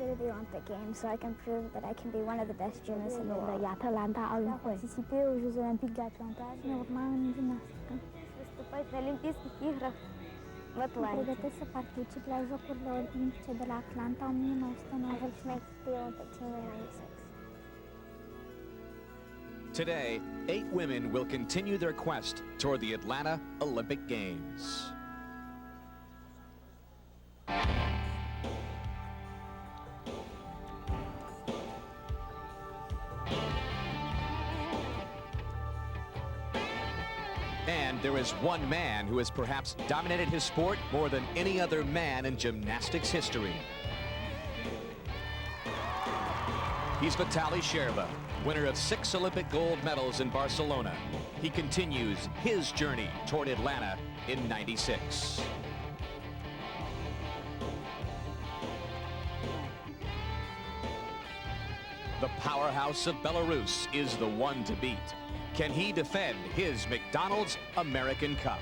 to the Olympic Games so I can prove that I can be one of the best gymnasts in the world. Atlanta au participer aux Jeux Olympiques d'Atlanta și ne urma în gimnastică. Выступать на Олимпийских играх в Атланте. Pregătesc să particip la Jocurile Olimpice de la Atlanta 1996. Make the Olympic team in '96. Today, 8 women will continue their quest toward the Atlanta Olympic Games. And there is one man who has perhaps dominated his sport more than any other man in gymnastics history. He's Vitaly Sherba, winner of 6 Olympic gold medals in Barcelona. He continues his journey toward Atlanta in '96. The powerhouse of Belarus is the one to beat. Can he defend his McDonald's American Cup?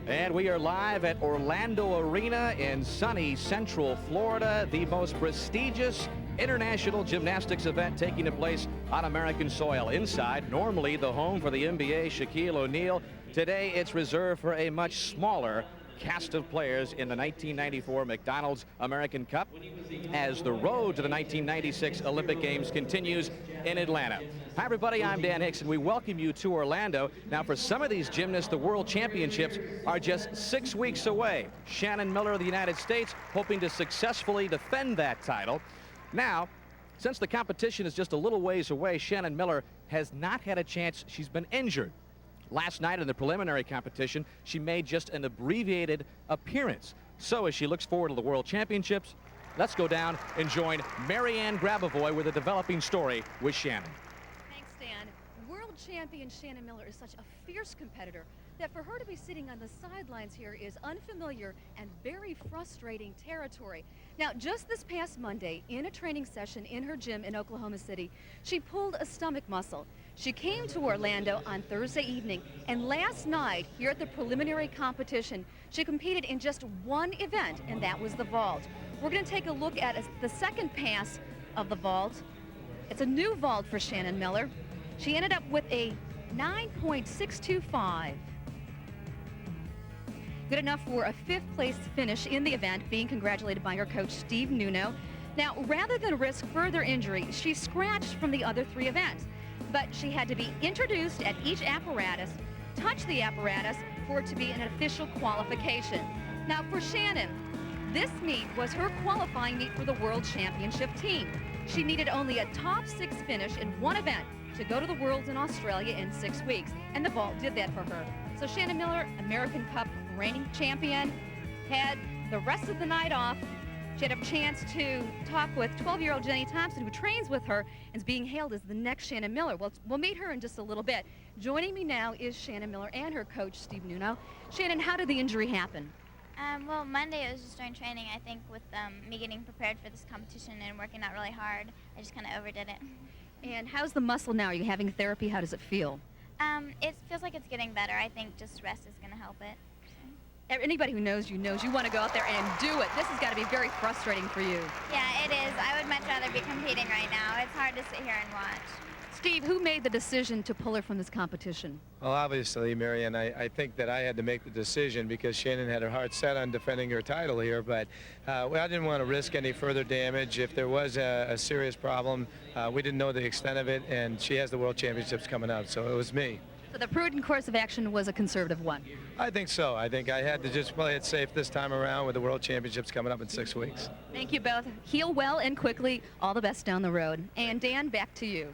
And we are live at Orlando Arena in sunny Central Florida, the most prestigious international gymnastics event taking place on American soil. Inside, normally the home for the NBA, Shaquille O'Neal. Today, it's reserved for a much smaller cast of players in the 1994 McDonald's American Cup as the road to the 1996 Olympic Games continues in Atlanta. Hi everybody, I'm Dan Hicks and we welcome you to Orlando. Now for some of these gymnasts, the World Championships are just 6 weeks away. Shannon Miller of the United States hoping to successfully defend that title. Now, since the competition is just a little ways away, Shannon Miller has not had a chance. She's been injured. Last night in the preliminary competition, she made just an abbreviated appearance. So as she looks forward to the World Championships, let's go down and join Marianne Grabavoy with a developing story with Shannon. Thanks, Dan. World champion Shannon Miller is such a fierce competitor that for her to be sitting on the sidelines here is unfamiliar and very frustrating territory. Now, just this past Monday, in a training session in her gym in Oklahoma City, she pulled a stomach muscle. She came to Orlando on Thursday evening, and last night, here at the preliminary competition, she competed in just one event, and that was the vault. We're going to take a look at the second pass of the vault. It's a new vault for Shannon Miller. She ended up with a 9.625. Good enough for a 5th place finish in the event, being congratulated by her coach, Steve Nuno. Now, rather than risk further injury, she scratched from the other 3 events. But she had to be introduced at each apparatus, touch the apparatus for it to be an official qualification. Now for Shannon, this meet was her qualifying meet for the World Championship team. She needed only a top 6 finish in one event to go to the Worlds in Australia in 6 weeks, and the vault did that for her. So Shannon Miller, American Cup reigning champion, had the rest of the night off. She had a chance to talk with 12-year-old Jenny Thompson, who trains with her and is being hailed as the next Shannon Miller. Well, we'll meet her in just a little bit. Joining me now is Shannon Miller and her coach, Steve Nuno. Shannon, how did the injury happen? Well, Monday it was just during training. I think with me getting prepared for this competition and working out really hard, I just kind of overdid it. And how's the muscle now? Are you having therapy? How does it feel? It feels like it's getting better. I think just rest is going to help it. Anybody who knows you knows you want to go out there and do it. This has got to be very frustrating for you. Yeah, it is. I would much rather be competing right now. It's hard to sit here and watch. Steve, who made the decision to pull her from this competition? Well, obviously, Marianne, I think that I had to make the decision because Shannon had her heart set on defending her title here, but well, I didn't want to risk any further damage. If there was a serious problem, we didn't know the extent of it, and she has the World Championships coming up, so it was me. So the prudent course of action was a conservative one. I think so. I think I had to just play it safe this time around with the World Championships coming up in 6 weeks. Thank you both. Heal well and quickly. All the best down the road. And Dan, back to you.